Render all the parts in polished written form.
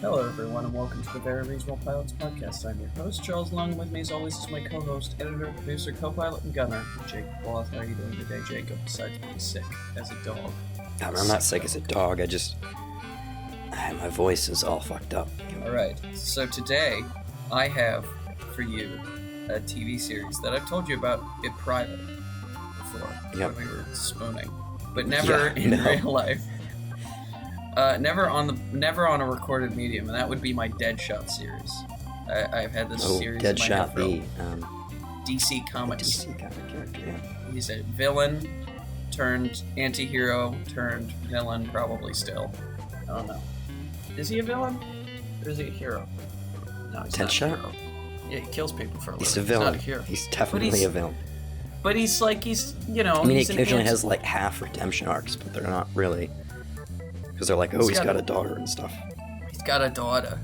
Hello, everyone, and welcome to the Very Reasonable Pilots podcast. I'm your host, Charles Long. With me, as always, is my co-host, editor, producer, co-pilot, and gunner, Jake Bloth. How are you doing today, Jacob? Besides being sick as a dog. I'm not sick as a dog. My voice is all fucked up. All right. So today, I have for you a TV series that I've told you about in private before when we were spooning, but never in real life. Never on a recorded medium, and that would be my Deadshot series. I've had this series. Deadshot, the DC Comics. DC comic character. Yeah. He's a villain turned anti-hero turned villain, probably still. I don't know. Is he a villain or is he a hero? No, he's not a hero. Yeah, he kills people for a living. He's a villain. He's not a hero. He's definitely a villain. But he's he occasionally has like half redemption arcs, but they're not really. Because they're like, he's got a daughter and stuff. He's got a daughter.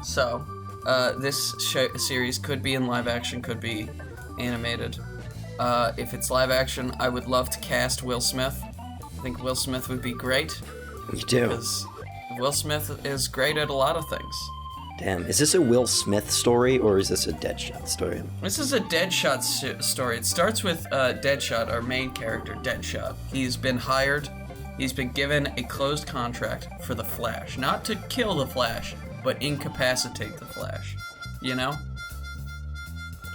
So, this series could be in live action, could be animated. If it's live action, I would love to cast Will Smith. I think Will Smith would be great. Me too. Because Will Smith is great at a lot of things. Damn, is this a Will Smith story or is this a Deadshot story? This is a Deadshot story. It starts with Deadshot, our main character, Deadshot. He's been hired. He's been given a closed contract for the Flash. Not to kill the Flash, but incapacitate the Flash. You know?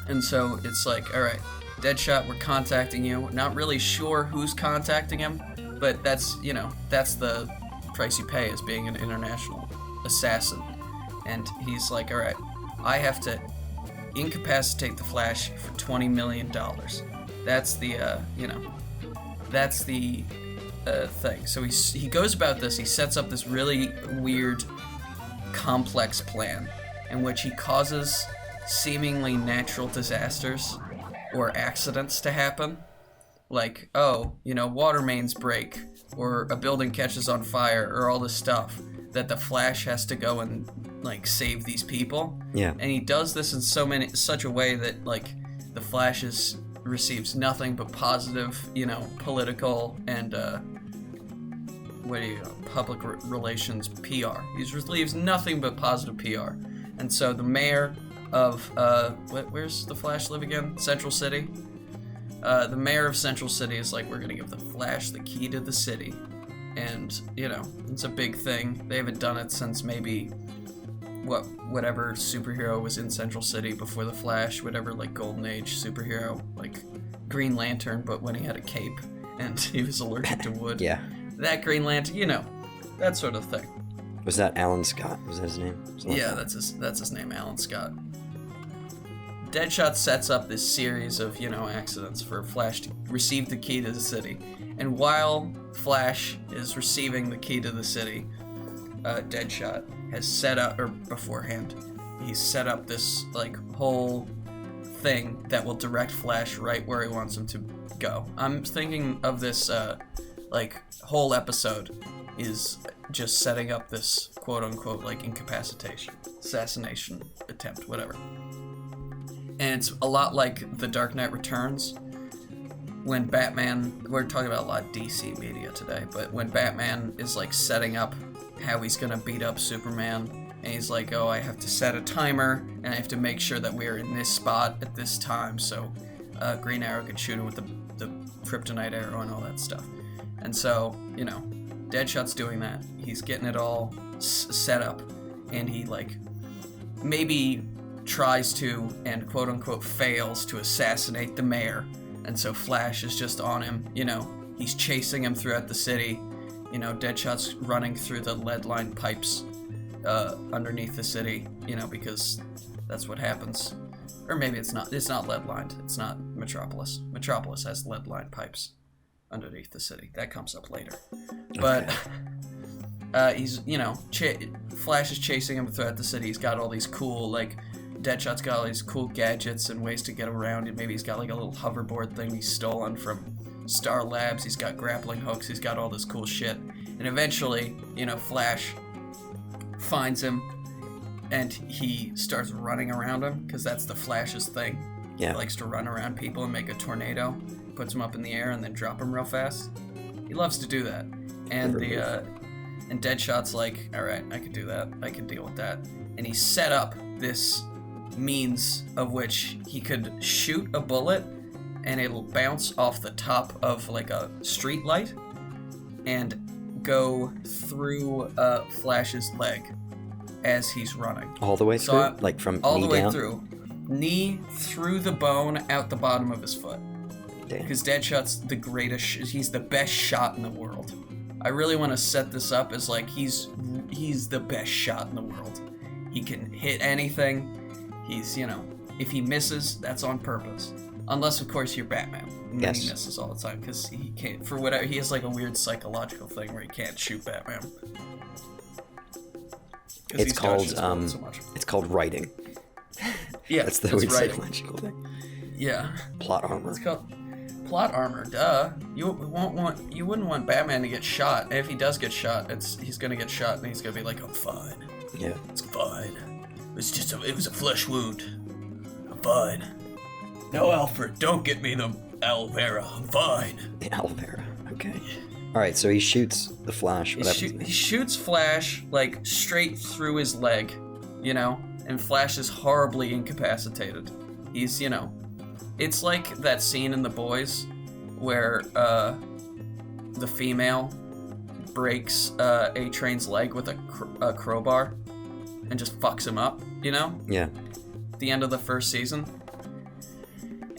And so it's like, alright, Deadshot, we're contacting you. We're not really sure who's contacting him, but that's the price you pay as being an international assassin. And he's like, alright, I have to incapacitate the Flash for $20 million. That's the thing. So he goes about this, he sets up this really weird, complex plan in which he causes seemingly natural disasters or accidents to happen. Like, water mains break, or a building catches on fire, or all this stuff that the Flash has to go and, save these people. Yeah. And he does this in such a way that, the Flash receives nothing but positive, political and, public relations PR. He receives nothing but positive PR. And so the mayor of, where's the Flash live again? Central City? The mayor of Central City is like, we're gonna give the Flash the key to the city. And, it's a big thing. They haven't done it since maybe, whatever superhero was in Central City before the Flash, whatever, Golden Age superhero, Green Lantern, but when he had a cape and he was allergic to wood. Yeah. That Green Lantern, that sort of thing. Was that Alan Scott? Was that his name? Yeah, that's his name, Alan Scott. Deadshot sets up this series of, accidents for Flash to receive the key to the city. And while Flash is receiving the key to the city, Deadshot has set up, or beforehand, he's set up this, whole thing that will direct Flash right where he wants him to go. I'm thinking of this, whole episode is just setting up this quote-unquote, incapacitation, assassination attempt, whatever. And it's a lot like The Dark Knight Returns, when Batman, we're talking about a lot of DC media today, but when Batman is, setting up how he's gonna beat up Superman, and he's like, I have to set a timer, and I have to make sure that we're in this spot at this time, so Green Arrow can shoot him with the kryptonite arrow and all that stuff. And so, Deadshot's doing that. He's getting it all set up, and he, maybe tries to, and quote-unquote fails to assassinate the mayor. And so Flash is just on him, he's chasing him throughout the city. Deadshot's running through the lead-lined pipes underneath the city, because that's what happens. Or maybe it's not lead-lined. It's not Metropolis. Metropolis has lead-lined pipes underneath the city. That comes up later. But he's, Flash is chasing him throughout the city. He's got all these cool, Deadshot's got all these cool gadgets and ways to get around it. Maybe he's got, a little hoverboard thing he's stolen from Star Labs. He's got grappling hooks. He's got all this cool shit. And eventually, Flash finds him, and he starts running around him, because that's the Flash's thing. Yeah. He likes to run around people and make a tornado, puts them up in the air and then drop them real fast. He loves to do that. And And Deadshot's like, all right, I could do that. I could deal with that. And he set up this means of which he could shoot a bullet and it'll bounce off the top of like a street light and go through Flash's leg as he's running. All the way through? Like from all knee the way down? through. Knee through the bone, out the bottom of his foot. Damn. Because Deadshot's the greatest, he's the best shot in the world. I really want to set this up as like he's the best shot in the world. He can hit anything. He's, you know, if he misses, that's on purpose. Unless, of course, you're Batman. And then he misses all the time because he can't, for whatever, he has like a weird psychological thing where he can't shoot Batman. It's called, it's called writing. Yeah, that's the weird psychological thing. Yeah. Plot armor. It's called plot armor, duh. You wouldn't want Batman to get shot. And if he does get shot, he's gonna get shot and he's gonna be like, I'm fine. Yeah. It's fine. It was a flesh wound. I'm fine. No, Alfred, don't get me the aloe vera. I'm fine. The aloe vera. Okay. All right, so he shoots the Flash. He shoots Flash like straight through his leg, you know, and Flash is horribly incapacitated. He's, you know, it's like that scene in The Boys where the female breaks A-Train's leg with a crowbar and just fucks him up, you know? Yeah. The end of the first season.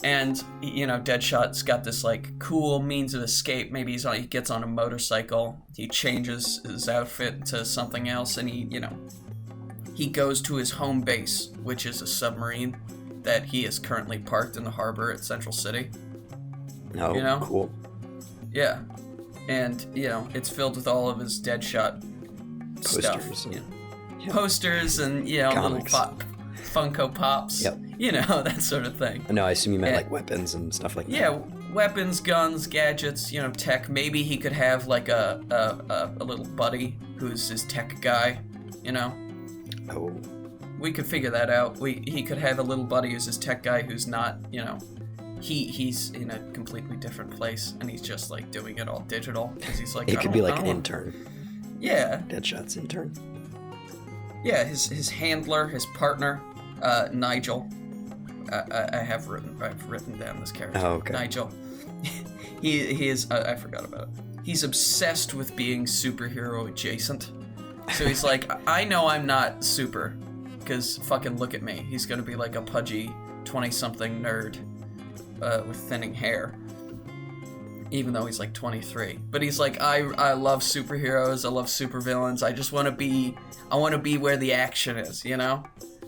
And, you know, Deadshot's got this, like, cool means of escape. Maybe he gets on a motorcycle, he changes his outfit to something else, and he goes to his home base, which is a submarine that he is currently parked in the harbor at Central City. Oh, you know? Cool. Yeah. And, you know, it's filled with all of his Deadshot stuff. You know? Yeah. Posters and, you know, comics. Little Funko Pops. Yep. You know, that sort of thing. No, I assume you meant like weapons and stuff like that. Yeah, weapons, guns, gadgets, you know, tech. Maybe he could have like a little buddy who's his tech guy, you know? Oh. We could figure that out. He could have a little buddy who's his tech guy who's not, you know, he's in a completely different place and he's just like doing it all digital because he's like, it could be like an intern. Yeah. Deadshot's intern. Yeah, his handler, his partner, Nigel. I've written down this character. Oh, okay. Nigel. he is. I forgot about it. He's obsessed with being superhero adjacent. So he's like, I know I'm not super, because fucking look at me. He's gonna be like a pudgy 20-something nerd with thinning hair. Even though he's like 23. But he's like, I love superheroes, I love supervillains, I just want to be where the action is, you know?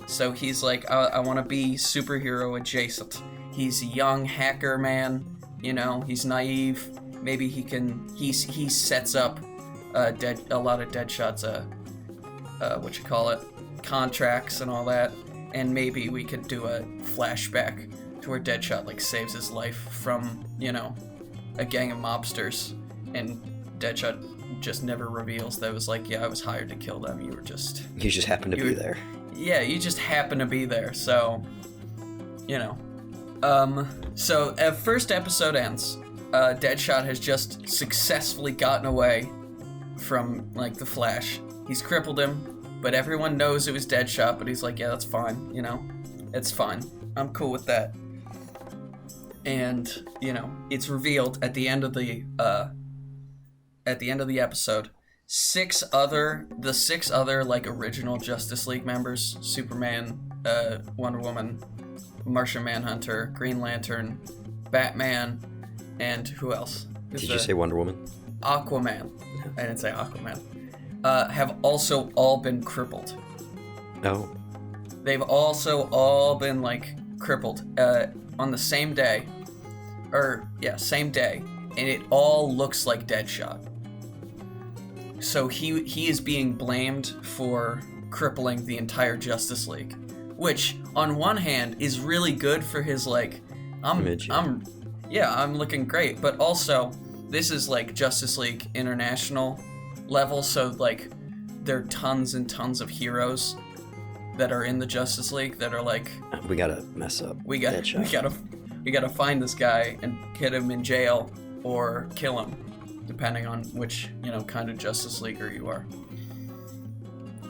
So he's like, I want to be superhero adjacent. He's a young hacker man, you know, he's naive. Maybe he sets up a lot of Deadshot's, contracts and all that. And maybe we could do a flashback to where Deadshot like saves his life from, you know, a gang of mobsters, and Deadshot just never reveals that it was like, yeah, I was hired to kill them. You just happened to be there. Yeah, you just happened to be there. So, you know, so first episode ends. Deadshot has just successfully gotten away from like the Flash. He's crippled him, but everyone knows it was Deadshot. But he's like, yeah, that's fine. You know, it's fine. I'm cool with that. And, you know, it's revealed at the end of the episode, the six other like original Justice League members, Superman, Wonder Woman, Martian Manhunter, Green Lantern, Batman, and who else? Did you say Wonder Woman? Aquaman. I didn't say Aquaman. Have also all been crippled. Oh. They've also all been like crippled on the same day. Same day, and it all looks like Deadshot. So he is being blamed for crippling the entire Justice League, which on one hand is really good for his like, I'm looking great, but also this is like Justice League International level, so like there are tons and tons of heroes that are in the Justice League that are like, we gotta mess up. We gotta find this guy and get him in jail or kill him. depending on which, kind of Justice Leaguer you are.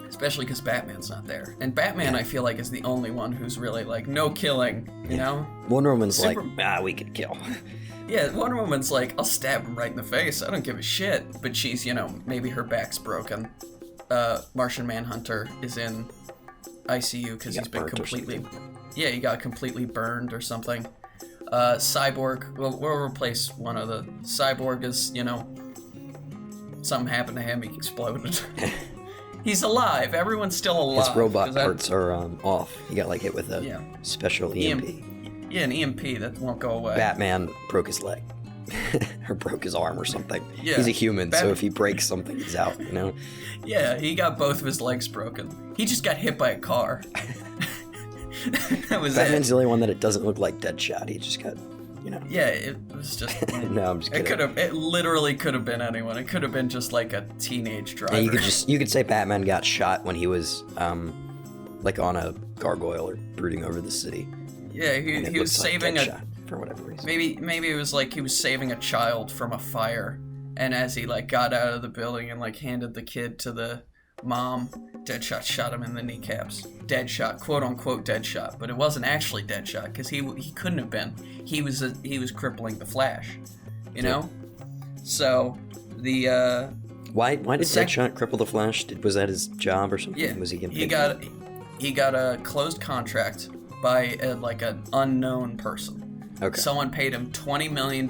Especially because Batman's not there. And Batman, I feel like, is the only one who's really like, no killing, you know? Wonder Woman's like, we could kill. Yeah, Wonder Woman's like, I'll stab him right in the face. I don't give a shit. But she's, maybe her back's broken. Martian Manhunter is in ICU because he's been completely... Yeah, he got completely burned or something. Cyborg, we'll replace one of the... Cyborg is, something happened to him, he exploded. He's alive. Everyone's still alive. His robot parts are off. He got hit with a special EMP. Yeah, an EMP that won't go away. Batman broke his leg. Or broke his arm or something. Yeah, he's a human, so if he breaks something, he's out, Yeah, he got both of his legs broken. He just got hit by a car. That was Batman's the only one that it doesn't look like Deadshot. He just got, Yeah, it was just... No, I'm just kidding. It literally could have been anyone. It could have been just like a teenage driver. And you could say Batman got shot when he was on a gargoyle or brooding over the city. Yeah, he was saving for whatever reason. Maybe it was like he was saving a child from a fire, and as he got out of the building and handed the kid to the mom, Deadshot shot him in the kneecaps. Deadshot, quote unquote Deadshot, but it wasn't actually Deadshot because he couldn't have been. He was crippling the Flash, you know. So the why did Deadshot cripple the Flash? Was that his job or something? Yeah, was he he got a closed contract by an unknown person. Okay. Someone paid him $20 million,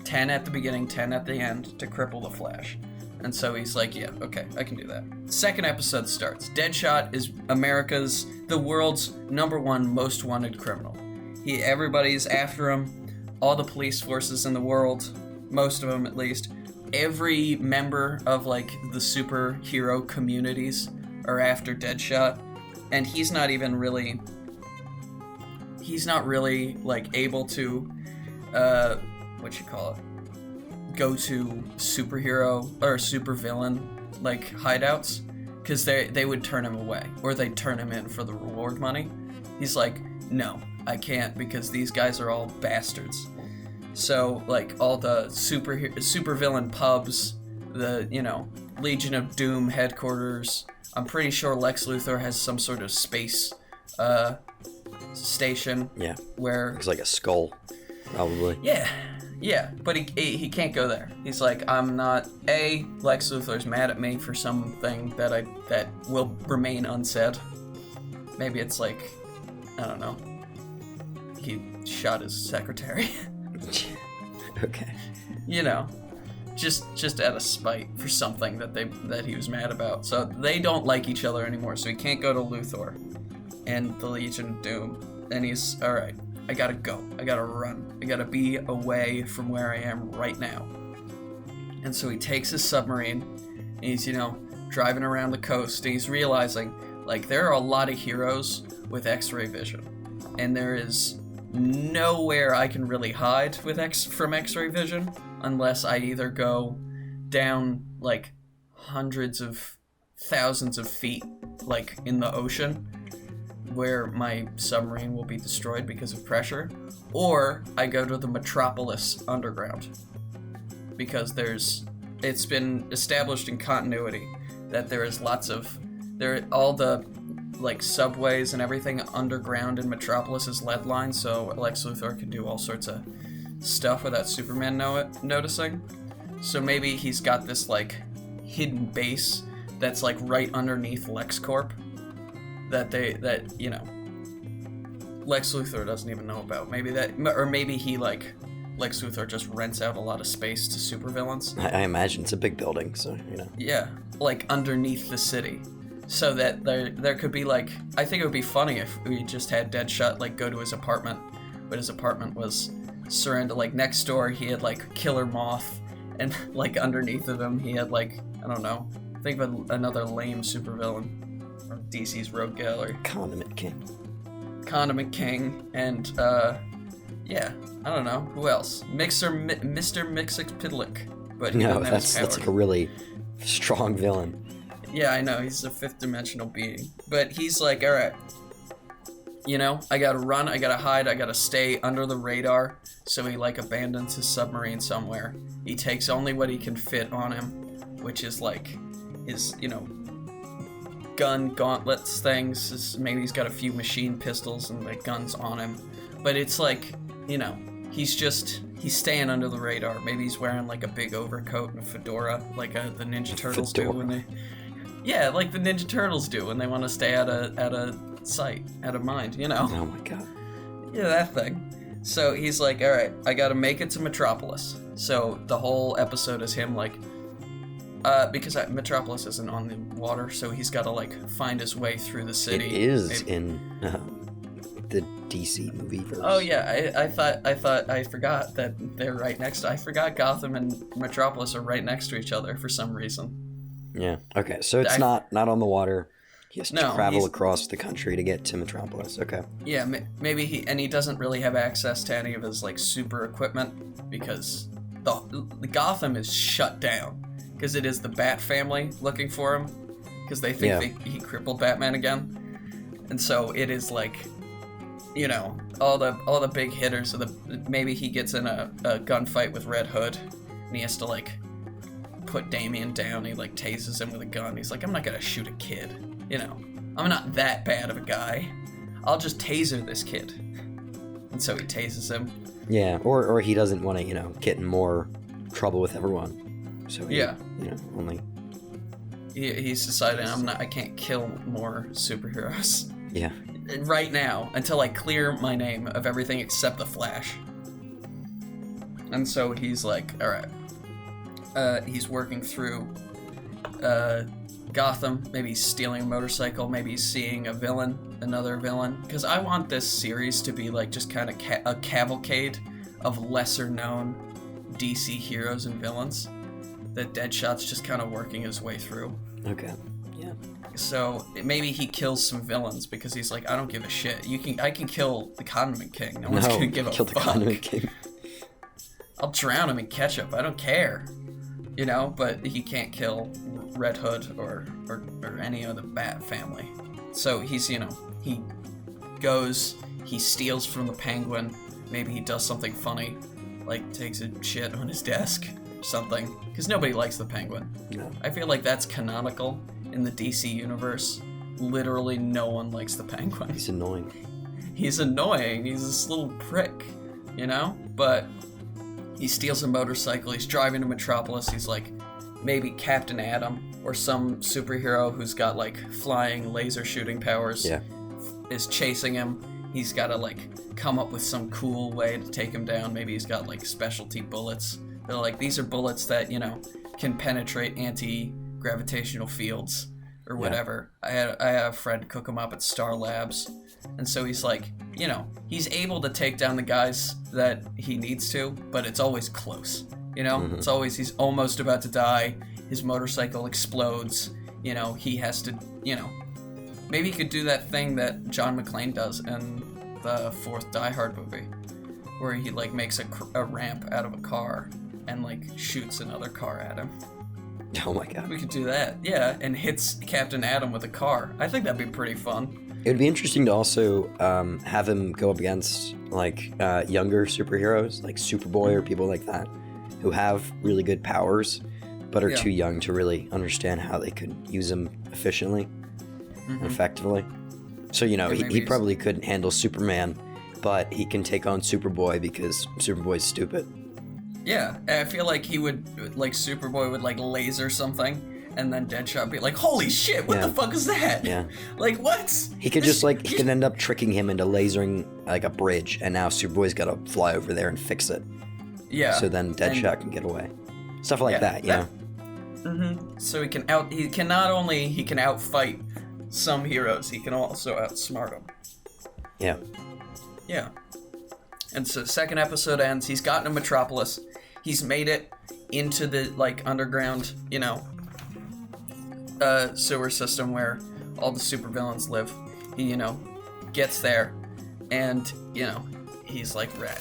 10 at the beginning, 10 at the end, to cripple the Flash. And so he's like, yeah, okay, I can do that. Second episode starts. Deadshot is the world's #1 most wanted criminal. Everybody's after him. All the police forces in the world, most of them at least. Every member of the superhero communities are after Deadshot. And he's not really able to, go to superhero or supervillain hideouts, because they would turn him away, or they'd turn him in for the reward money. He's like, no, I can't, because these guys are all bastards. So all the supervillain pubs, the Legion of Doom headquarters. I'm pretty sure Lex Luthor has some sort of space station. Yeah. Where it's like a skull, probably. Yeah, but he can't go there. He's like, I'm not... Lex Luthor's mad at me for something that will remain unsaid. Maybe it's I don't know. He shot his secretary. Okay. Just out of spite for something that he was mad about. So they don't like each other anymore, so he can't go to Luthor and the Legion of Doom. And he's, alright, I gotta go. I gotta run. I gotta be away from where I am right now. And so he takes his submarine, and he's, driving around the coast, and he's realizing, there are a lot of heroes with X-ray vision. And there is nowhere I can really hide from X-ray vision, unless I either go down hundreds of thousands of feet in the ocean, where my submarine will be destroyed because of pressure, or I go to the Metropolis underground, because it's been established in continuity that there is all the subways and everything underground in Metropolis is lead lines, so Lex Luthor can do all sorts of stuff without Superman noticing. So maybe he's got this hidden base that's right underneath LexCorp that Lex Luthor doesn't even know about. Maybe he Lex Luthor just rents out a lot of space to supervillains. I imagine it's a big building, so Yeah, underneath the city. So that there could be I think it would be funny if we just had Deadshot go to his apartment, but his apartment was surrounded next door he had Killer Moth, and underneath of him he had I don't know, think of another lame supervillain from DC's Rogue Gallery. Condiment King, and yeah, I don't know who else. Mr. Mixoxpidlick, but that's a really strong villain. Yeah, I know, he's a fifth dimensional being. But he's alright, you know, I gotta run, I gotta hide, I gotta stay under the radar. So he like abandons his submarine somewhere. He takes only what he can fit on him, which is like his, you know, gun gauntlets things. Maybe he's got a few machine pistols and like guns on him. But it's like, you know, he's staying under the radar. Maybe he's wearing like a big overcoat and a fedora, like the Ninja Turtles do when they... Yeah, like the Ninja Turtles do when they want to stay out of sight, out of mind, you know? Oh my god. Yeah, that thing. So he's like, alright, I gotta make it to Metropolis. So the whole episode is him like... because Metropolis isn't on the water, so he's gotta like find his way through the city. It is in the DC movieverse. Oh yeah, I forgot that they're right next to... I forgot Gotham and Metropolis are right next to each other for some reason. Yeah. Okay. So it's not on the water. He has to travel across the country to get to Metropolis. Okay. Yeah. Maybe he doesn't really have access to any of his like super equipment because the Gotham is shut down because it is the Bat family looking for him because they think he crippled Batman again, and so it is like, you know, all the big hitters. Maybe he gets in a gunfight with Red Hood, and he has to like put Damian down. He like tases him with a gun. He's like, I'm not gonna shoot a kid, you know, I'm not that bad of a guy, I'll just taser this kid. And so he tases him. Yeah, or he doesn't want to, you know, get in more trouble with everyone, so he, you know, only he's decided I can't kill more superheroes right now until I clear my name of everything except the Flash. And so he's like, all right. He's working through Gotham. Maybe he's stealing a motorcycle. Maybe he's seeing another villain. Because I want this series to be like just kind of a cavalcade of lesser-known DC heroes and villains that Deadshot's just kind of working his way through. Okay. Yeah. So maybe he kills some villains because he's like, I don't give a shit. I can kill the Condiment King. No one's gonna give a fuck. The Condiment King. I'll drown him in ketchup. I don't care. You know, but he can't kill Red Hood or any of the Bat family. So he's, you know, he goes, he steals from the Penguin. Maybe he does something funny, like takes a shit on his desk or something. Because nobody likes the Penguin. No. I feel like that's canonical in the DC universe. Literally no one likes the Penguin. He's annoying. He's annoying. He's this little prick, you know? But... he steals a motorcycle, he's driving to Metropolis, he's like maybe Captain Atom or some superhero who's got like flying laser shooting powers is chasing him. He's got to like come up with some cool way to take him down. Maybe he's got like specialty bullets. They're like, these are bullets that, you know, can penetrate anti-gravitational fields or whatever. I had a friend cook them up at Star Labs. And so he's like, you know, he's able to take down the guys that he needs to, but it's always close. You know, it's always, he's almost about to die. His motorcycle explodes. You know, he has to, you know, maybe he could do that thing that John McClane does in the fourth Die Hard movie, where he like makes a ramp out of a car and like shoots another car at him. Oh my god. We could do that, yeah, and hits Captain Atom with a car. I think that'd be pretty fun. It would be interesting to also have him go up against like younger superheroes, like Superboy or people like that, who have really good powers, but are too young to really understand how they could use them efficiently and effectively. So, you know, he probably couldn't handle Superman, but he can take on Superboy because Superboy's stupid. Yeah, I feel like he would, like, Superboy would, like, laser something, and then Deadshot be like, holy shit, what the fuck is that? Yeah. Like, what? He could he could end up tricking him into lasering, like, a bridge, and now Superboy's gotta fly over there and fix it. Yeah. So then Deadshot can get away. Stuff like that, you know? So he can not only outfight some heroes, he can also outsmart them. Yeah. Yeah. And so the second episode ends, he's gotten to Metropolis, he's made it into the, like, underground, you know, sewer system where all the supervillains live. He, you know, gets there, and, you know, he's, like, red.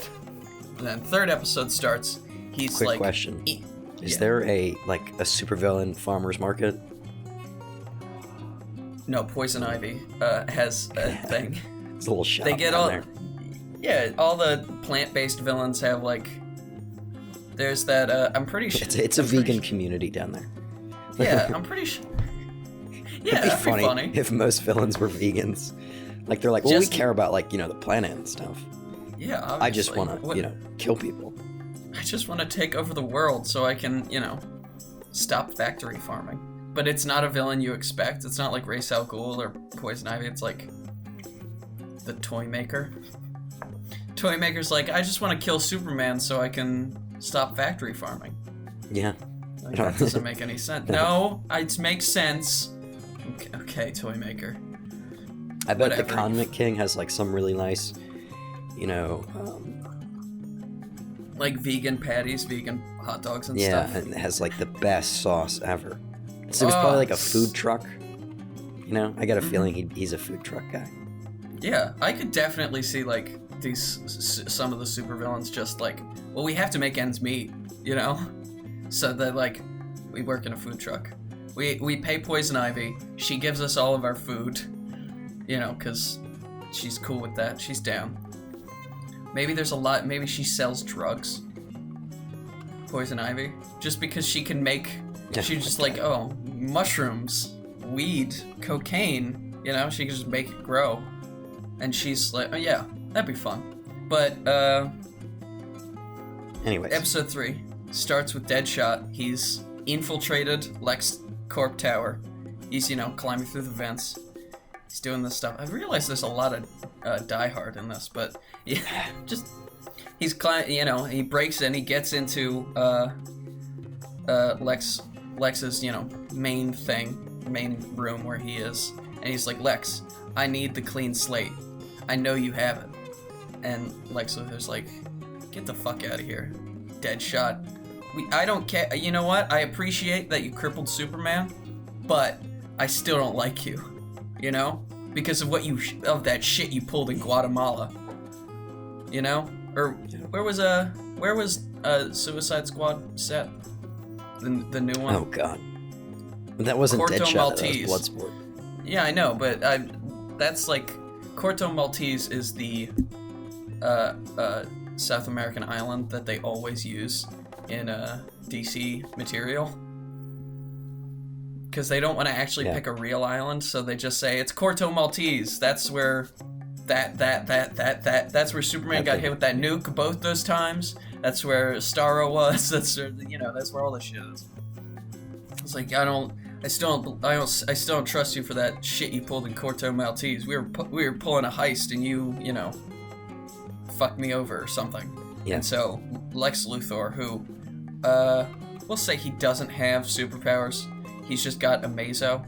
And then third episode starts, he's Quick like... question. Is there a supervillain farmer's market? No, Poison Ivy has a thing. It's a little shop They get down all, there. yeah, all the plant-based villains have like. There's that. I'm pretty sure It's a vegan community down there. Yeah, I'm pretty sure. Yeah, It'd be that'd be funny. if most villains were vegans. Like they're like, well, we care about like the planet and stuff. Yeah, obviously. I just want to kill people. I just want to take over the world so I can stop factory farming. But it's not a villain you expect. It's not like Ra's al Ghul or Poison Ivy. It's like the Toy Maker. Toy Maker's like, I just want to kill Superman so I can stop factory farming. Yeah. Like, that doesn't make any sense. No, it makes sense. Okay, Toy Maker. I bet the Convict King has like some really nice, like vegan patties, vegan hot dogs and yeah, stuff. Yeah, and it has like the best sauce ever. So it's probably like a food truck. I got a feeling he's a food truck guy. Yeah, I could definitely see like some of the supervillains just like, well, we have to make ends meet, So that like, we work in a food truck. We pay Poison Ivy. She gives us all of our food, because she's cool with that. She's down. Maybe maybe she sells drugs. Poison Ivy, just because she can make. She's just like, oh, mushrooms, weed, cocaine. She can just make it grow. And she's like, oh yeah, that'd be fun. But anyways, episode 3 starts with Deadshot. He's infiltrated LexCorp Tower. He's climbing through the vents. He's doing this stuff. I realize there's a lot of Die Hard in this, but yeah, just he's he breaks in. He gets into Lex's main room where he is, and he's like, Lex, I need the clean slate. I know you have it. And Lex Luthor's like, get the fuck out of here, Deadshot. I don't care. You know what? I appreciate that you crippled Superman, but I still don't like you. Because of of that shit you pulled in Guatemala. Or where was Suicide Squad set? The new one. Oh god, that wasn't Corto Deadshot. Maltese. That was Bloodsport. Yeah, I know, but that's like Corto Maltese is the South American island that they always use in DC material. Because they don't want to actually pick a real island, so they just say it's Corto Maltese. That's where that's where Superman got hit with that nuke both those times. That's where Starro was. That's where that's where all this shit is. It's like I still don't trust you for that shit you pulled in Corto Maltese. We were pulling a heist and you fucked me over or something. Yeah. And so Lex Luthor, who we'll say he doesn't have superpowers. He's just got Amazo,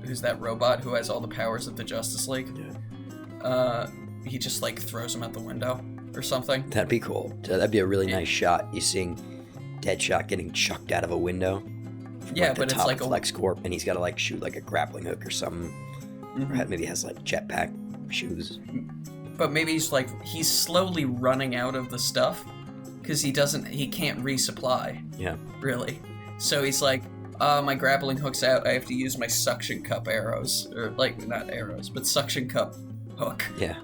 who's that robot who has all the powers of the Justice League. Yeah. He just like throws him out the window or something. That'd be cool. That'd be a really nice shot. You seeing Deadshot getting chucked out of a window. From, yeah, like, but the it's top like of LexCorp, and he's got to like shoot like a grappling hook or something. Mm-hmm. Or maybe he has like jetpack shoes. But maybe he's slowly running out of the stuff because he can't resupply. Yeah. Really. So he's like, my grappling hook's out. I have to use my suction cup arrows, or like not arrows, but suction cup hook. Yeah.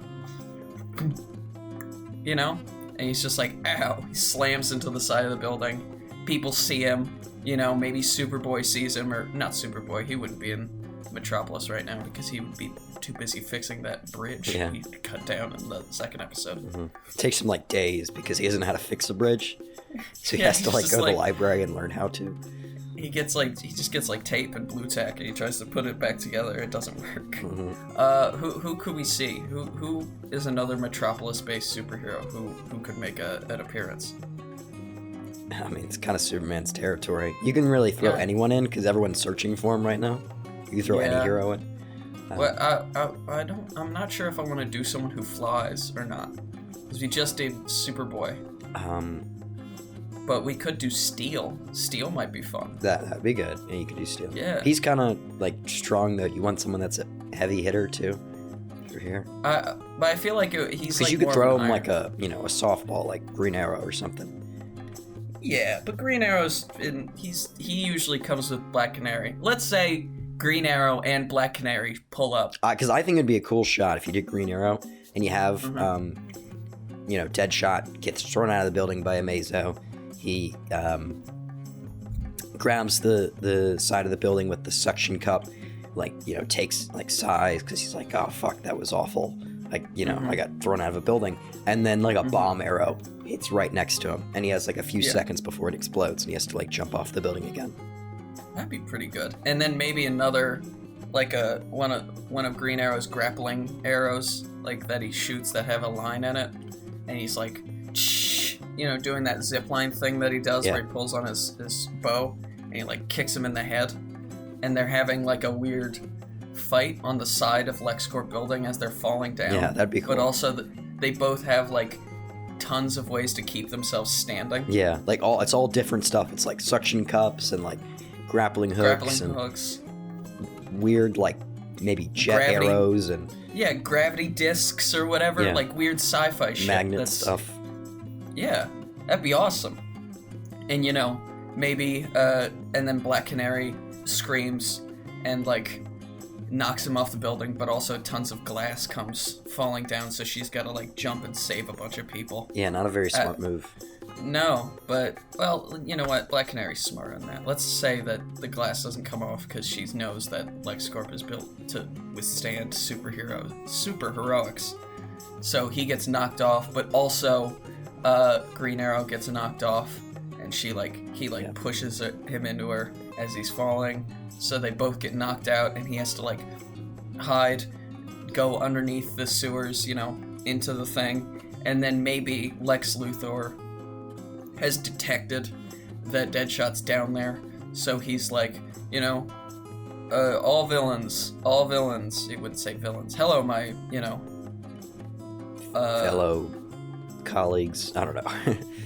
And he's just like, ow. He slams into the side of the building. People see him. Maybe Superboy sees him, or not Superboy. He wouldn't be in Metropolis right now because he would be too busy fixing that bridge he cut down in the second episode. Mm-hmm. It takes him like days because he doesn't know how to fix a bridge, so he has to like go to the library and learn how to. He just gets tape and blue tack and he tries to put it back together. It doesn't work. Mm-hmm. Who could we see? Who is another Metropolis-based superhero who could make an appearance? I mean, it's kind of Superman's territory. You can really throw anyone in because everyone's searching for him right now. You can throw any hero in. I'm not sure if I want to do someone who flies or not. Because we just did Superboy. But we could do Steel. Steel might be fun. That'd be good. Yeah, you could do Steel. Yeah. He's kind of like strong though. You want someone that's a heavy hitter too. For here. But I feel like he's like you could throw him like a softball, like Green Arrow or something. Yeah, but Green Arrow's he usually comes with Black Canary. Let's say Green Arrow and Black Canary pull up. Because I think it'd be a cool shot if you did Green Arrow and you have, Deadshot gets thrown out of the building by a Mazo. He grabs the side of the building with the suction cup, takes sighs because he's like, oh fuck, that was awful. I got thrown out of a building, and then a bomb arrow hits right next to him, and he has a few seconds before it explodes, and he has to jump off the building again. That'd be pretty good. And then maybe another, one of Green Arrow's grappling arrows, that he shoots that have a line in it, and he's doing that zip line thing that he does where he pulls on his bow, and he kicks him in the head, and they're having a weird fight on the side of LexCorp building as they're falling down. Yeah, that'd be cool. But also they both have tons of ways to keep themselves standing. Yeah, it's all different stuff. It's suction cups and grappling hooks and weird maybe jet arrows and gravity discs or whatever, weird sci-fi shit. Magnet stuff. Yeah, that'd be awesome. And maybe and then Black Canary screams and knocks him off the building, but also tons of glass comes falling down, so she's got to jump and save a bunch of people. Yeah, not a very smart move. No, but you know what? Black Canary's smart on that. Let's say that the glass doesn't come off because she knows that LexCorp is built to withstand super heroics. So he gets knocked off, but also Green Arrow gets knocked off, and he pushes him into her as he's falling. So they both get knocked out, and he has to hide, go underneath the sewers, into the thing, and then maybe Lex Luthor has detected that Deadshot's down there, so he's all villains. He wouldn't say villains. Hello, my, fellow colleagues. I don't know.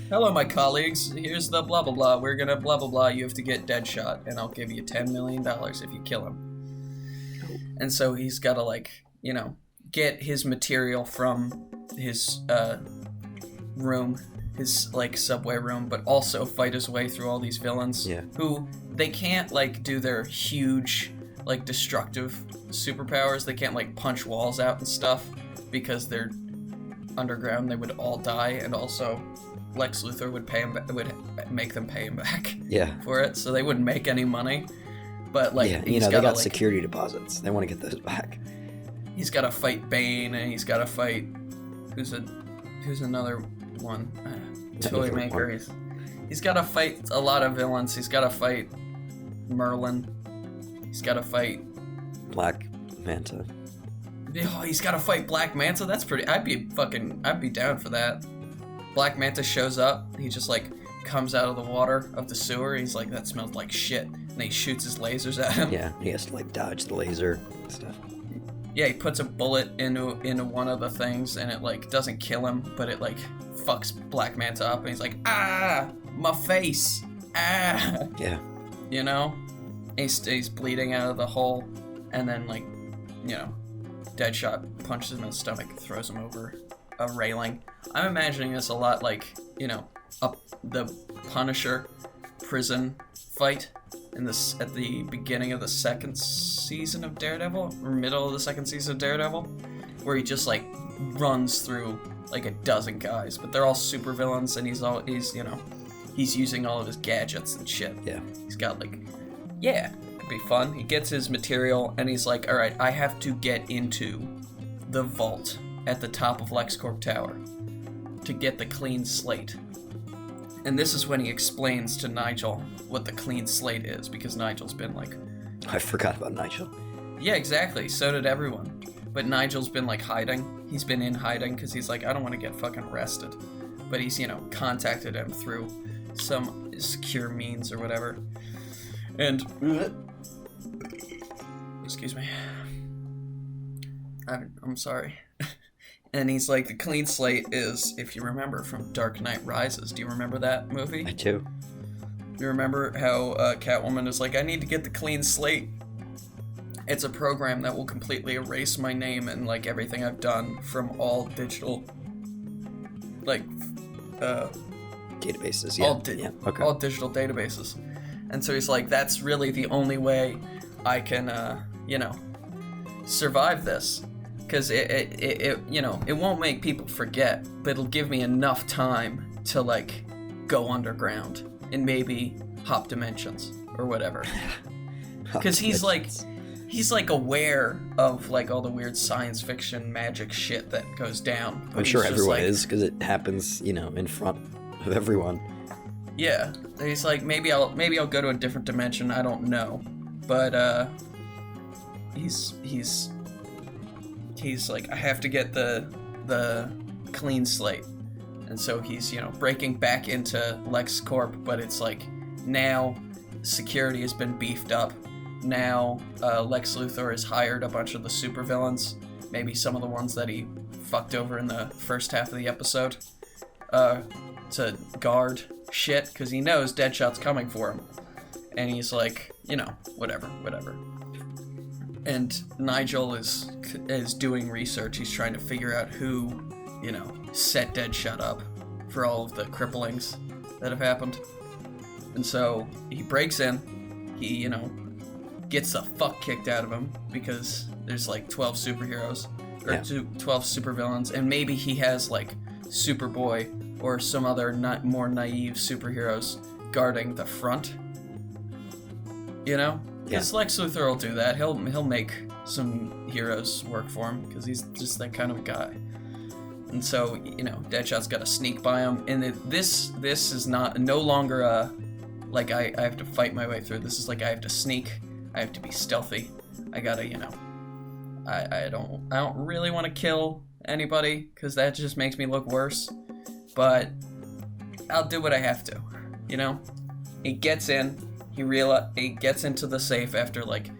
Hello, my colleagues. Here's the blah, blah, blah. We're gonna blah, blah, blah. You have to get Deadshot, and I'll give you $10 million if you kill him. And so he's gotta, get his material from his room, his, subway room, but also fight his way through all these villains who they can't, do their huge, destructive superpowers. They can't, punch walls out and stuff because they're underground. They would all die, and also Lex Luthor would make them pay him back for it, so they wouldn't make any money. But they got security deposits. They want to get those back. He's got to fight Bane, and he's got to fight who's another one, Toymaker. He's got to fight a lot of villains. He's got to fight Merlin. He's got to fight Black Manta. Oh, he's got to fight Black Manta. That's pretty. I'd be down for that. Black Manta shows up. He just comes out of the water of the sewer. He's like, that smells like shit, and he shoots his lasers at him. Yeah, he has to dodge the laser and stuff. Yeah, he puts a bullet into one of the things, and it doesn't kill him, but it fucks Black Manta up, and he's like, ah, my face, ah. Yeah. He's bleeding out of the hole, and then Deadshot punches him in the stomach and throws him over a railing. I'm imagining this a lot the Punisher prison fight at the beginning of the second season of Daredevil, or middle of the second season of Daredevil, where he just runs through a dozen guys, but they're all super villains, and he's using all of his gadgets and shit. Yeah. He's got it'd be fun. He gets his material, and he's like, all right, I have to get into the vault at the top of LexCorp Tower to get the clean slate. And this is when he explains to Nigel what the clean slate is, because Nigel's been I forgot about Nigel. Yeah, exactly. So did everyone. But Nigel's been hiding. He's been in hiding because he's I don't want to get fucking arrested. But he's, contacted him through some secure means or whatever. And excuse me. I'm sorry. And he's like, the clean slate is, if you remember from Dark Knight Rises. Do you remember that movie? I do. You remember how Catwoman is like, I need to get the clean slate. It's a program that will completely erase my name and everything I've done from all digital databases. All digital databases. And so he's like, that's really the only way I can, survive this. Because it won't make people forget, but it'll give me enough time to, like, go underground and maybe hop dimensions or whatever. Because he's like aware of, like, all the weird science fiction magic shit that goes down. I'm sure everyone is, because it happens, in front of everyone. Yeah, he's like, maybe I'll go to a different dimension. I don't know, but he's like, I have to get the clean slate, and so he's breaking back into LexCorp, but it's like now security has been beefed up. Now Lex Luthor has hired a bunch of the supervillains, maybe some of the ones that he fucked over in the first half of the episode, to guard shit, because he knows Deadshot's coming for him. And he's like, whatever. And Nigel is doing research. He's trying to figure out who, set Deadshot up for all of the cripplings that have happened. And so he breaks in. He, gets the fuck kicked out of him because there's like 12 superheroes or 12 supervillains, and maybe he has like Superboy or some other more naive superheroes guarding the front. Because Lex Luthor will do that. He'll make some heroes work for him because he's just that kind of a guy. And so Deadshot's got to sneak by him, and this is no longer a like I have to fight my way through. This is like I have to sneak. I have to be stealthy. I gotta, I don't really want to kill anybody because that just makes me look worse. But I'll do what I have to, He gets in. He gets into the safe after like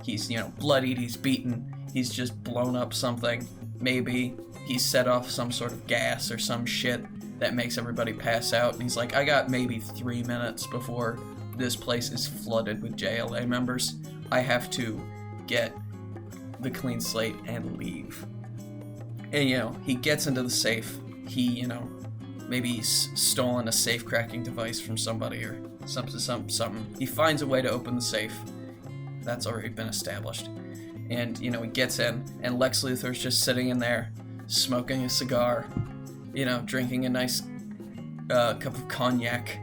he's bloodied. He's beaten. He's just blown up something. Maybe he set off some sort of gas or some shit that makes everybody pass out. And he's like, I got maybe 3 minutes before this place is flooded with JLA members. I have to get the clean slate and leave. And, he gets into the safe. He, maybe he's stolen a safe cracking device from somebody or something. He finds a way to open the safe. That's already been established. And, he gets in, and Lex Luthor's just sitting in there, smoking a cigar, drinking a nice cup of cognac,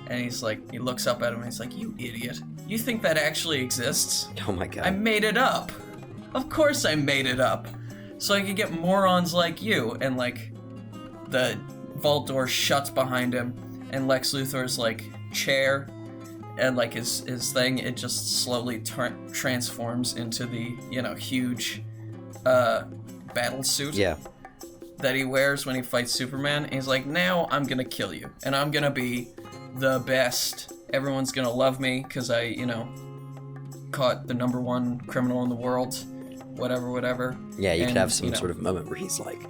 And he looks up at him and he's like, you idiot. You think that actually exists? Oh my god. I made it up. Of course I made it up. So I could get morons like you. And the vault door shuts behind him, and Lex Luthor's chair and his thing, it just slowly transforms into the, huge battle suit. Yeah. That he wears when he fights Superman. And he's like, now I'm gonna kill you. And I'm gonna be the best. Everyone's gonna love me because I, caught the #1 criminal in the world. Whatever. Yeah, you could have some sort of moment where he's like,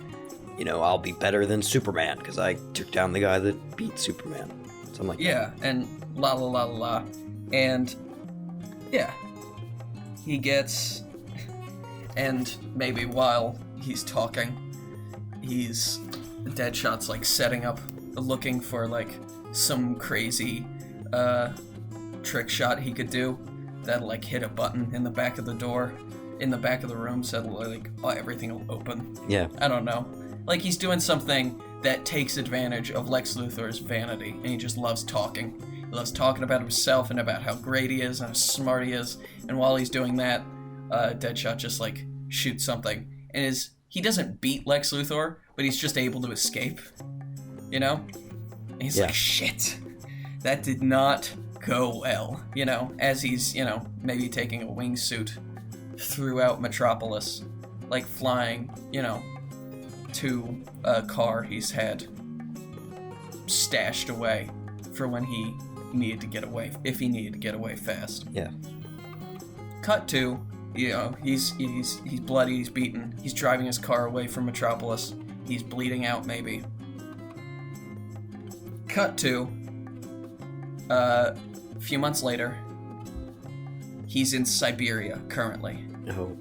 I'll be better than Superman because I took down the guy that beat Superman. Something like that. Yeah, and la la la la la. And, yeah. He gets... And maybe while he's talking, Deadshot's setting up, looking for some crazy trick shot he could do that'll hit a button in the back of the door, in the back of the room, so everything will open. Yeah. I don't know. He's doing something that takes advantage of Lex Luthor's vanity, and he just loves talking. He loves talking about himself and about how great he is and how smart he is. And while he's doing that, Deadshot just shoots something, and he doesn't beat Lex Luthor, but he's just able to escape. And he's like, shit, that did not go well. As he's maybe taking a wingsuit throughout Metropolis, flying to a car he's had stashed away for when he needed to get away, if he needed to get away fast. Yeah. Cut to, he's bloody, he's beaten, he's driving his car away from Metropolis, he's bleeding out maybe. Cut to, a few months later, he's in Siberia currently. Oh.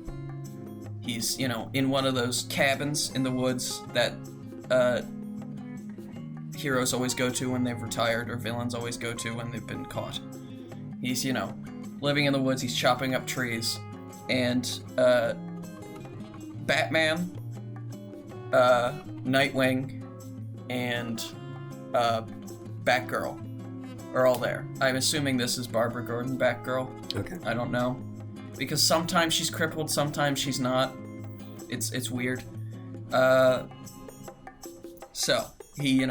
He's, in one of those cabins in the woods that heroes always go to when they've retired, or villains always go to when they've been caught. He's, living in the woods. He's chopping up trees, and Batman, Nightwing, and Batgirl are all there. I'm assuming this is Barbara Gordon Batgirl. Okay. I don't know, because sometimes she's crippled, sometimes she's not. It's weird. So he,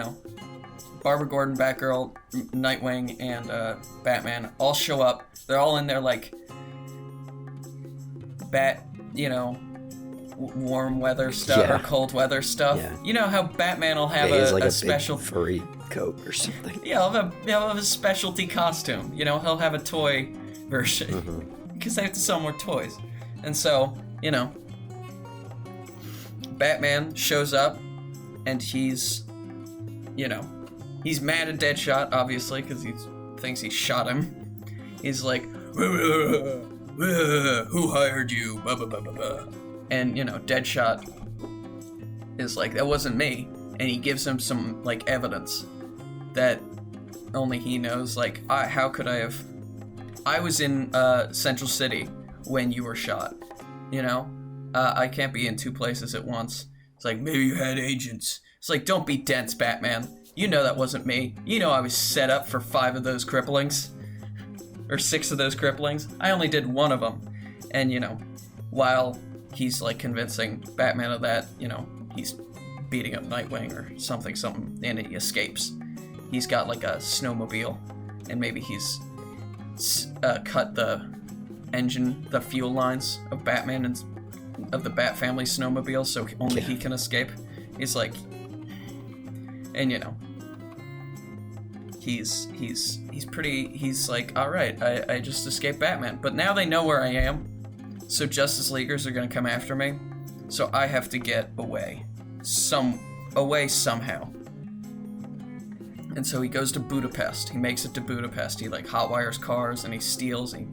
Barbara Gordon, Batgirl, Nightwing, and Batman all show up. They're all in their like warm weather stuff or cold weather stuff. Yeah. You know how Batman will have a special big furry coat or something. Yeah, he'll have a specialty costume. He'll have a toy version because they have to sell more toys. And so, Batman shows up and he's mad at Deadshot, obviously, because he thinks he shot him. He's like, who hired you? Blah, blah, blah, blah, blah. And, Deadshot is like, that wasn't me. And he gives him some, like, evidence that only he knows. Like, how could I have... I was in Central City when you were shot, I can't be in two places at once. It's like, maybe you had agents. It's like, don't be dense, Batman. You know that wasn't me. I was set up for 5 of those cripplings. Or 6 of those cripplings. I only did 1 of them. And, while he's, like, convincing Batman of that, he's beating up Nightwing or something, and he escapes. He's got, like, a snowmobile. And maybe he's cut the fuel lines of Batman and of the Bat family snowmobile, so only he can escape. He's like, and he's like, all right, I just escaped Batman, but now they know where I am, so Justice Leaguers are gonna come after me, so I have to get away somehow. And so he goes to Budapest. He makes it to Budapest. He like hotwires cars and he steals and he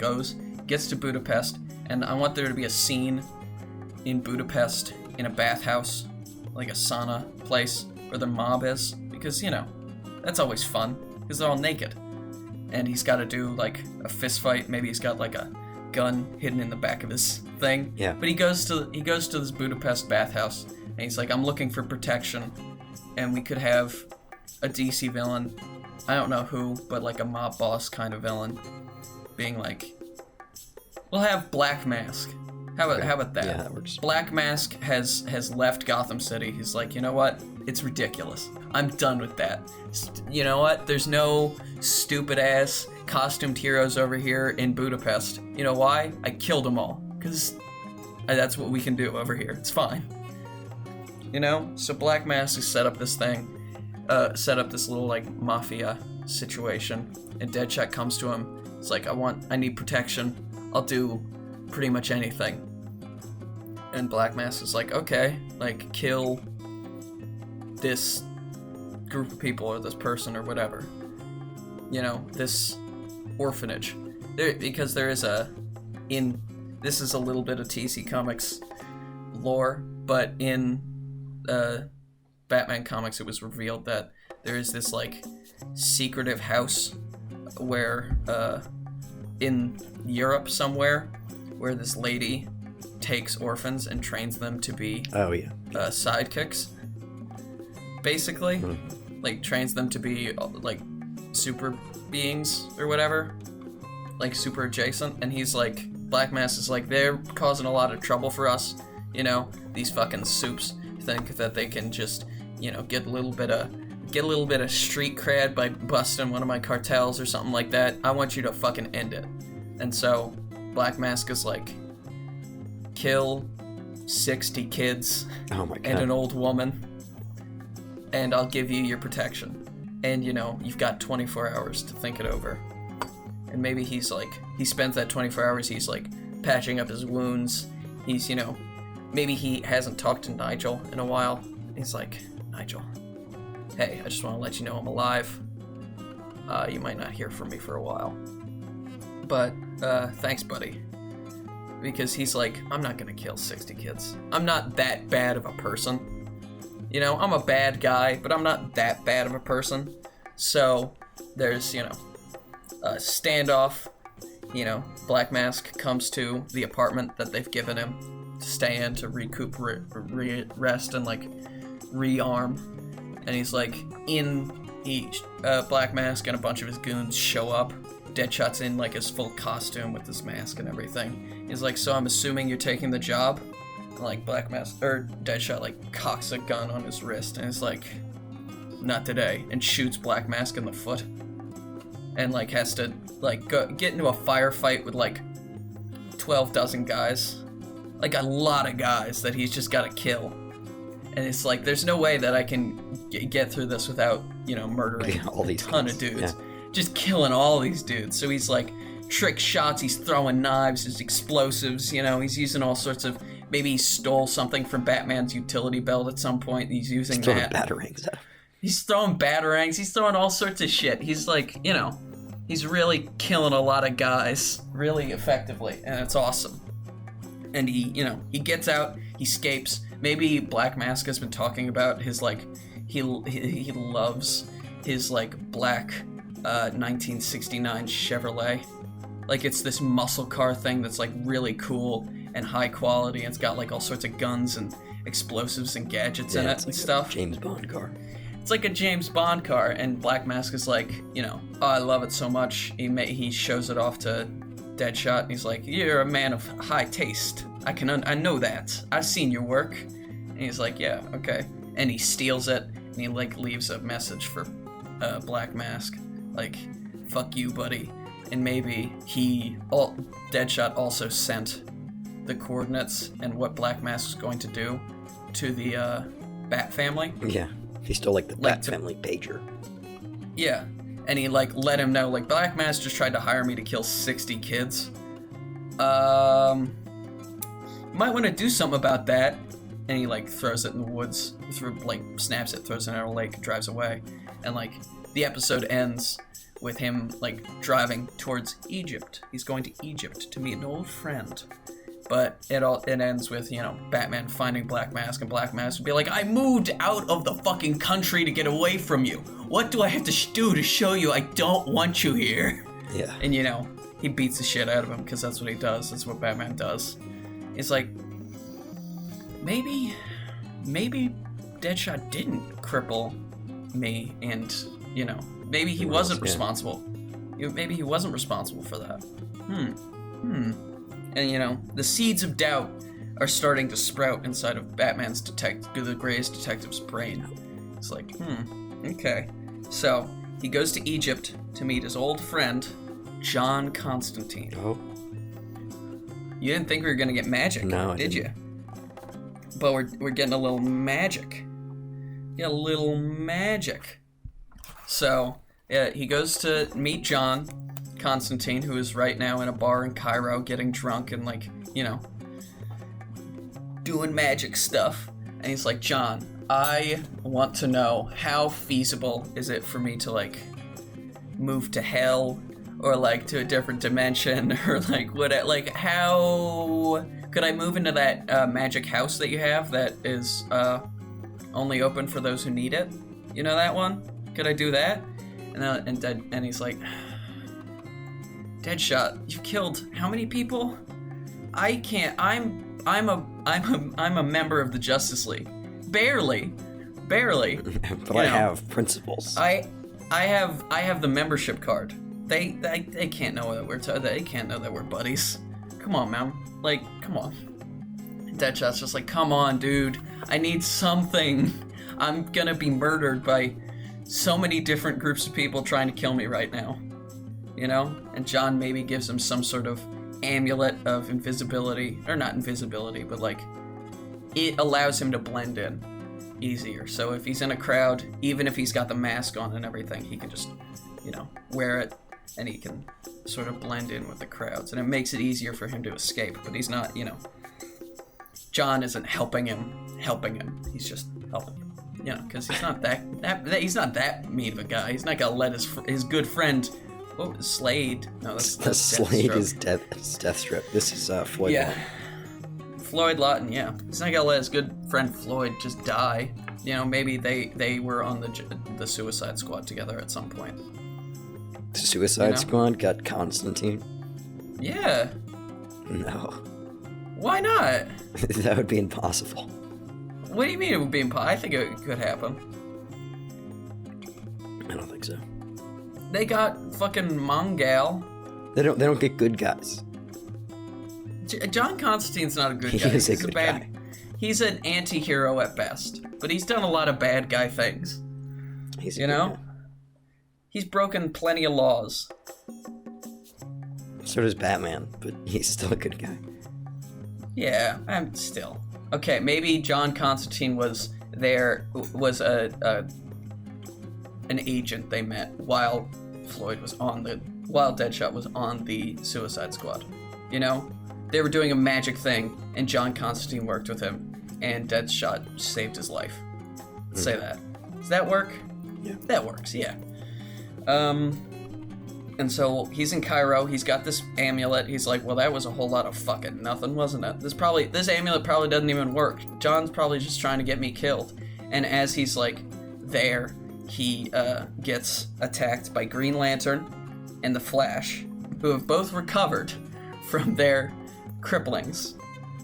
gets to Budapest, and I want there to be a scene in Budapest in a bathhouse, like a sauna place where the mob is, because that's always fun because they're all naked, and he's got to do like a fist fight. Maybe he's got like a gun hidden in the back of his thing. Yeah. But he goes to this Budapest bathhouse and he's like, I'm looking for protection, and we could have a DC villain, I don't know who, but like a mob boss kind of villain, being like, we'll have Black Mask. How about that? Yeah, that works. Black Mask has left Gotham City. He's like, you know what? It's ridiculous. I'm done with that. You know what? There's no stupid-ass costumed heroes over here in Budapest. You know why? I killed them all. Because that's what we can do over here. It's fine. So Black Mask has set up this thing. Set up this little, like, mafia situation. And Deadshot comes to him. It's like, I need protection. I'll do pretty much anything. And Black Mask is like, okay, like, kill this group of people or this person or whatever. This orphanage. Because there is this is a little bit of TC Comics lore, but in Batman comics it was revealed that there is this, like, secretive house where, in Europe somewhere, where this lady takes orphans and trains them to be sidekicks, basically. Like, trains them to be like super beings or whatever, like super adjacent. And he's like, Black Mask is like, they're causing a lot of trouble for us, these fucking soups think that they can just get a little bit of street cred by busting one of my cartels or something like that. I want you to fucking end it. And so Black Mask is like, kill 60 kids and an old woman, and I'll give you your protection. And you've got 24 hours to think it over. And maybe he spends that 24 hours, he's like patching up his wounds. He's, maybe he hasn't talked to Nigel in a while. He's like, Nigel, hey, I just want to let you know I'm alive. You might not hear from me for a while, but thanks, buddy. Because he's like, I'm not gonna kill 60 kids. I'm not that bad of a person. I'm a bad guy, but I'm not that bad of a person. So there's, a standoff. Black Mask comes to the apartment that they've given him to stay in to recuperate, rest, and like rearm. And he's like Black Mask and a bunch of his goons show up. Deadshot's in like his full costume with his mask and everything. He's like, so I'm assuming you're taking the job? And like Deadshot like cocks a gun on his wrist and is like, not today, and shoots Black Mask in the foot. And like has to like get into a firefight with like 12 dozen guys. Like a lot of guys that he's just gotta kill. And it's like, there's no way that I can get through this without, murdering all these a ton of dudes. Yeah. Just killing all these dudes. So he's like, trick shots, he's throwing knives, his explosives, he's using all sorts of, maybe he stole something from Batman's utility belt at some point, he's using that. Batarangs. He's throwing batarangs, he's throwing all sorts of shit. He's like, he's really killing a lot of guys really effectively, and it's awesome. And he gets out, he escapes. Maybe Black Mask has been talking about his, like, he loves his, like, black 1969 Chevrolet. Like, it's this muscle car thing that's, like, really cool and high quality, and it's got, like, all sorts of guns and explosives and gadgets in it and stuff. James Bond car. It's like a James Bond car, and Black Mask is like, oh, I love it so much. He shows it off to Deadshot, and he's like, you're a man of high taste. I know that. I've seen your work. And he's like, yeah, okay. And he steals it, and he like leaves a message for Black Mask, like, fuck you, buddy. And maybe Deadshot also sent the coordinates and what Black Mask is going to do to the Bat family. Yeah, he stole like the Bat family pager. Yeah, and he like let him know, like, Black Mask just tried to hire me to kill 60 kids. Might want to do something about that. And he like throws it in the woods, snaps it, throws it in a lake, drives away. And like the episode ends with him like driving towards Egypt. He's going to Egypt to meet an old friend. But it ends with, Batman finding Black Mask, and Black Mask would be like, I moved out of the fucking country to get away from you. What do I have to do to show you I don't want you here? Yeah. And he beats the shit out of him because that's what he does. That's what Batman does. He's like, maybe Deadshot didn't cripple me, and maybe he wasn't responsible. Maybe he wasn't responsible for that. And the seeds of doubt are starting to sprout inside of Batman's the greatest detective's brain. It's like, okay. So he goes to Egypt to meet his old friend, John Constantine. Oh. You didn't think we were gonna get magic, did you? But we're getting a little magic. So he goes to meet John Constantine, who is right now in a bar in Cairo getting drunk and like, doing magic stuff. And he's like, John, I want to know, how feasible is it for me to like move to hell, or like to a different dimension, or like how could I move into that magic house that you have that is only open for those who need it? You know that one? Could I do that? And he's like, Deadshot, you've killed how many people? I can't. I'm a member of the Justice League. Barely. But I have principles. I have the membership card. They can't know that they can't know that we're buddies. Come on, man. Like, come on. Deadshot's just like, come on, dude. I need something. I'm gonna be murdered by so many different groups of people trying to kill me right now. And John maybe gives him some sort of amulet of invisibility, or not invisibility, but like it allows him to blend in easier. So if he's in a crowd, even if he's got the mask on and everything, he can just, wear it, and he can sort of blend in with the crowds, and it makes it easier for him to escape. But he's not, John isn't helping him. He's just helping him, because he's not he's not that mean of a guy. He's not gonna let his good friend. Oh, Slade. No, that's Slade is Deathstroke. This is Floyd Lawton. Floyd Lawton, yeah. He's not gonna let his good friend Floyd just die. Maybe they were on the Suicide Squad together at some point. The Suicide Squad got Constantine? Yeah. No. Why not? That would be impossible. What do you mean it would be impossible? I think it could happen. I don't think so. They got fucking Mongal. They don't get good guys. John Constantine's not a good guy. He's a good guy. He's an anti-hero at best, but he's done a lot of bad guy things. He's you know? He's broken plenty of laws. So does Batman, but he's still a good guy. Yeah, I'm still. Okay, maybe John Constantine was an agent they met while while Deadshot was on the Suicide Squad. You know? They were doing a magic thing, and John Constantine worked with him, and Deadshot saved his life. Let's say that. Does that work? Yeah. That works, yeah. And so he's in Cairo, he's got this amulet, he's like, well, that was a whole lot of fucking nothing, wasn't it? This amulet probably doesn't even work. John's probably just trying to get me killed. And as he's like there, he gets attacked by Green Lantern and the Flash, who have both recovered from their cripplings.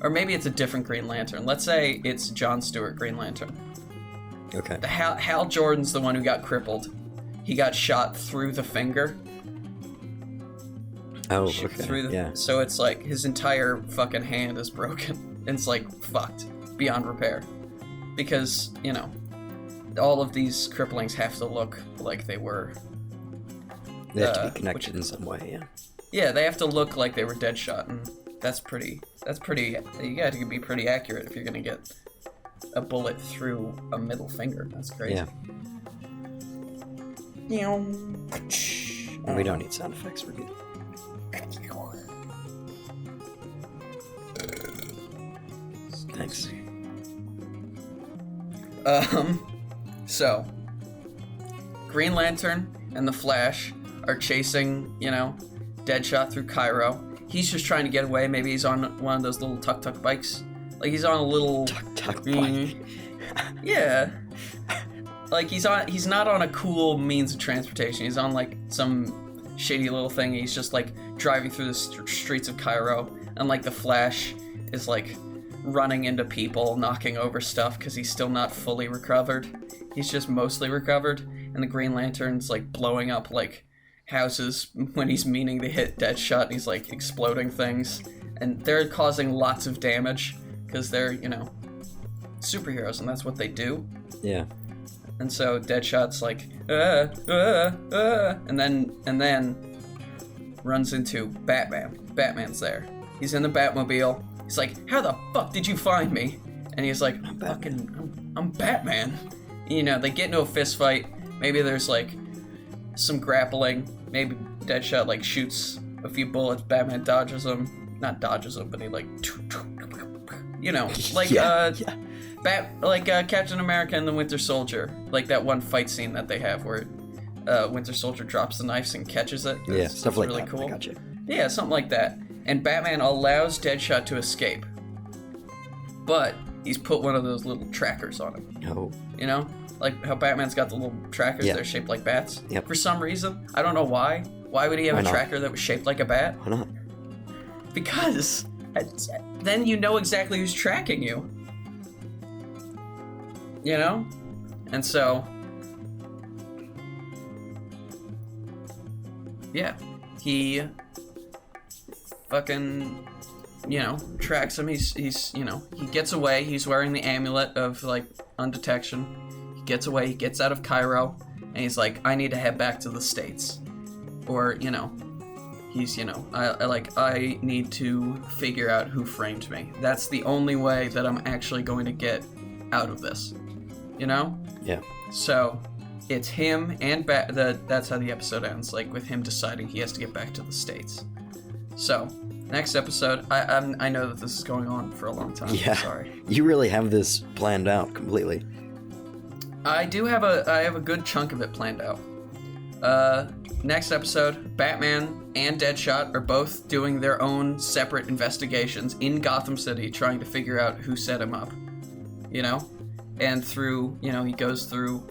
Or maybe it's a different Green Lantern. Let's say it's John Stewart Green Lantern. Okay. Hal Jordan's the one who got crippled. He got shot through the finger. Oh, okay. Yeah. So it's like his entire fucking hand is broken. It's like fucked beyond repair. Because, you know, all of these cripplings have to look like they were... They have to be connected in some way, yeah. Yeah, they have to look like they were Deadshot, and that's pretty, you gotta be pretty accurate if you're gonna get a bullet through a middle finger. That's crazy. Yeah. We don't need sound effects, we're good. Thanks. So, Green Lantern and the Flash are chasing, you know, Deadshot through Cairo. He's just trying to get away. Maybe he's on one of those little tuk-tuk bikes. Like, he's on a little... Tuk-tuk bike. Yeah. Like, he's not on a cool means of transportation. He's on, like, some shitty little thing. He's just, like, driving through the streets of Cairo. And, like, the Flash is, like, running into people, knocking over stuff, because he's still not fully recovered. He's just mostly recovered. And the Green Lantern's, like, blowing up, like, houses when he's meaning to hit Deadshot, and he's, like, exploding things. And they're causing lots of damage, because they're, you know, superheroes, and that's what they do. Yeah. And so Deadshot's like, and then runs into Batman. Batman's there. He's in the Batmobile. He's like, how the fuck did you find me? And he's like, I'm Batman. You know, they get into a fist fight. Maybe there's like some grappling. Maybe Deadshot like shoots a few bullets. Batman dodges them. Not dodges them, but he like, you know, like Captain America and the Winter Soldier, like that one fight scene that they have where Winter Soldier drops the knives and catches it. Yeah, stuff like really that. Cool. I gotcha. Yeah, something like that. And Batman allows Deadshot to escape, but he's put one of those little trackers on him. Oh. You know, like how Batman's got the little trackers. Yeah. They're shaped like bats. Yep. For some reason, I don't know why. Why would he have a tracker that was shaped like a bat? Why not? Because then you know exactly who's tracking you. You know? And so... yeah. He... fucking... you know, tracks him. He's you know, he gets away. He's wearing the amulet of, like, undetection. He gets away. He gets out of Cairo. And he's like, I need to head back to the States. Or, you know... he's, you know, I need to figure out who framed me. That's the only way that I'm actually going to get out of this. You know? Yeah. So, it's him and that's how the episode ends, like, with him deciding he has to get back to the States. So, next episode, I know that this is going on for a long time. Yeah. Sorry. You really have this planned out completely. I have a good chunk of it planned out. Next episode, Batman and Deadshot are both doing their own separate investigations in Gotham City, trying to figure out who set him up, you know? And through, you know, he goes through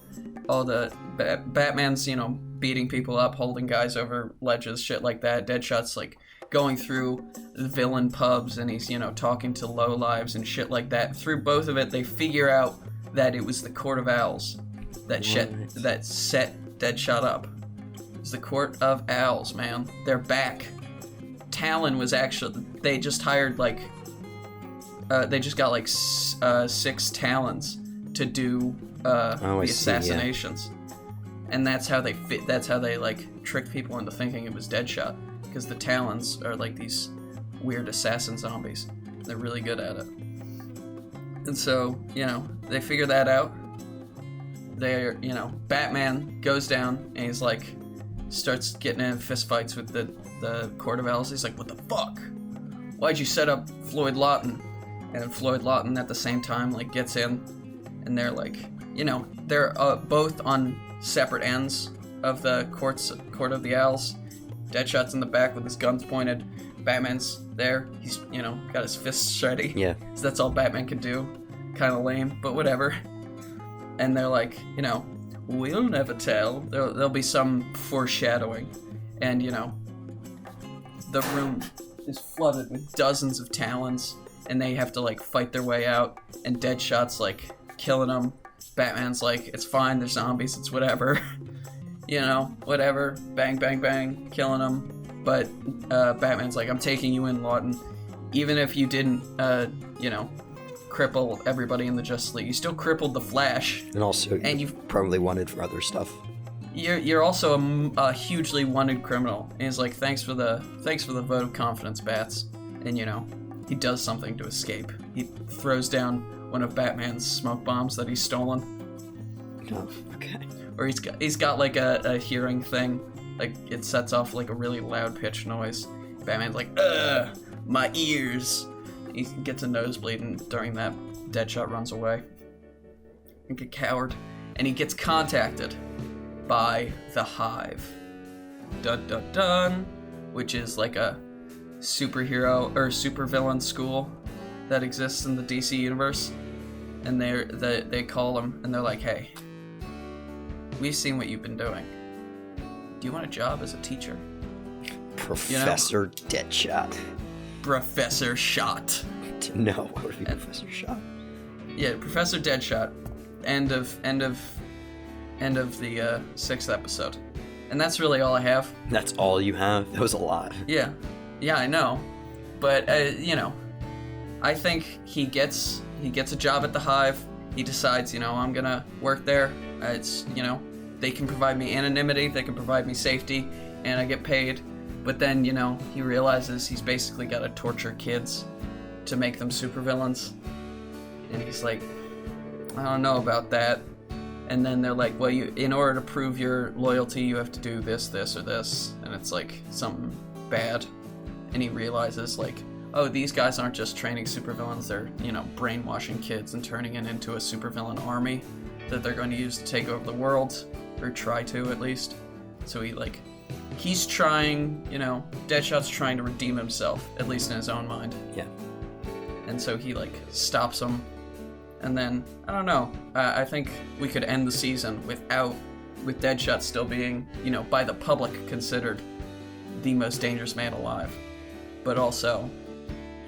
all the... Batman's, you know, beating people up, holding guys over ledges, shit like that. Deadshot's, like, going through the villain pubs, and he's, talking to lowlives and shit like that. Through both of it, they figure out that it was the Court of Owls that set Deadshot up. It's the Court of Owls, man. They're back. Talon was actually... They just hired, they just got, 6 Talons to do the assassinations. And that's how they tricked people into thinking it was Deadshot. Because the Talons are, these weird assassin zombies. They're really good at it. And so, they figure that out. They're, Batman goes down and he's starts getting in fistfights with the Court of Owls. He's like, what the fuck? Why'd you set up Floyd Lawton? And Floyd Lawton at the same time, gets in, and they're they're both on separate ends of the Court of the Owls. Deadshot's in the back with his guns pointed. Batman's there. He's, got his fists ready. Yeah. So that's all Batman can do. Kind of lame, but whatever. And they're we'll never tell. There'll be some foreshadowing. And, the room is flooded with dozens of Talons, and they have to, fight their way out, and Deadshot's, killing them. Batman's it's fine, they're zombies, it's whatever. Whatever. Bang, bang, bang, killing them. But, Batman's I'm taking you in, Lawton. Even if you didn't, cripple everybody in the Justice League, you still crippled the Flash. And also, you've probably wanted for other stuff. You're also a hugely wanted criminal. And he's thanks for the vote of confidence, Bats. And he does something to escape. He throws down one of Batman's smoke bombs that he's stolen. Oh, okay. Or he's got a hearing thing. It sets off a really loud pitch noise. Batman's my ears. He gets a nosebleed, and during that, Deadshot runs away. Like a coward. And he gets contacted by the Hive. Dun dun dun. Which is a superhero or supervillain school that exists in the DC universe. And they call him, and they're hey, we've seen what you've been doing. Do you want a job as a teacher? Professor Deadshot. Professor Shot. No, what would be Professor Shot? Yeah, Professor Deadshot. End of the 6th episode. And that's really all I have. That's all you have? That was a lot. Yeah, I know. But I think he gets a job at the Hive. He decides, I'm gonna work there. It's they can provide me anonymity, they can provide me safety, and I get paid. But then, he realizes he's basically got to torture kids to make them supervillains. And he's I don't know about that. And then they're well, in order to prove your loyalty, you have to do this, this, or this. And it's something bad. And he realizes oh, these guys aren't just training supervillains, they're, brainwashing kids and turning it into a supervillain army that they're going to use to take over the world. Or try to, at least. So he's trying, Deadshot's trying to redeem himself, at least in his own mind. Yeah. And so he, stops him. And then, I don't know, I think we could end the season with Deadshot still being, by the public considered the most dangerous man alive. But also,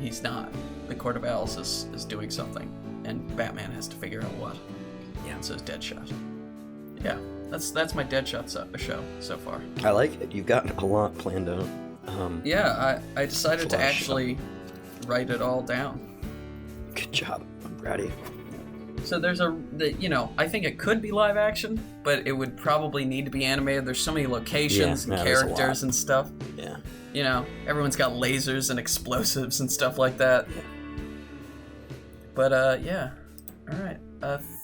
he's not. The Court of Owls is doing something, and Batman has to figure out what. Yeah. And so is Deadshot. Yeah. That's my Deadshot show so far. I like it. You've got a lot planned out. Yeah, I decided to actually write it all down. Good job. I'm proud of you. So there's I think it could be live action, but it would probably need to be animated. There's so many locations and characters and stuff. Yeah. Everyone's got lasers and explosives and stuff like that. Yeah. But, yeah. All right.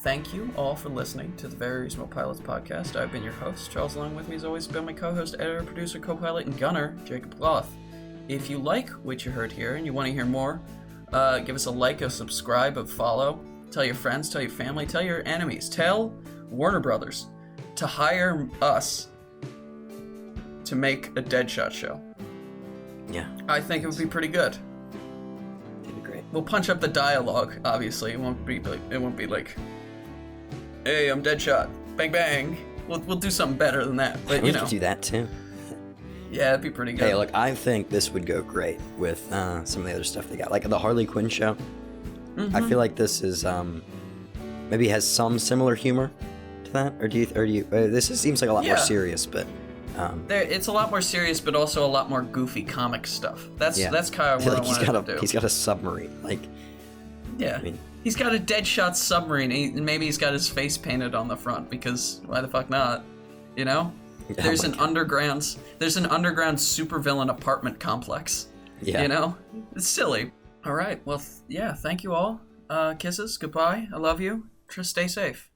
Thank you all for listening to the Very Reasonable Pilots podcast. I've been your host, Charles. Along with me has always been my co-host, editor, producer, co-pilot, and gunner, Jacob Cloth. If you like what you heard here and you want to hear more, give us a like, a subscribe, a follow. Tell your friends, tell your family, tell your enemies. Tell Warner Brothers to hire us to make a Deadshot show. Yeah. I think it would be pretty good. It'd be great. We'll punch up the dialogue, obviously. It won't be hey, I'm Deadshot. Bang, bang. We'll do something better than that. But, we could do that, too. Yeah, it'd be pretty good. Hey, look, I think this would go great with some of the other stuff they got, like the Harley Quinn show. Mm-hmm. I feel like this is maybe has some similar humor to that, or do you? This seems like a lot more serious, but it's a lot more serious, but also a lot more goofy comic stuff. That's kind of what I wanted to do. He's got a submarine, like. Yeah. I mean, he's got a Deadshot submarine, and maybe he's got his face painted on the front, because why the fuck not? You know? There's an underground supervillain apartment complex. Yeah. You know? It's silly. All right. Well, thank you all. Kisses. Goodbye. I love you. Just stay safe.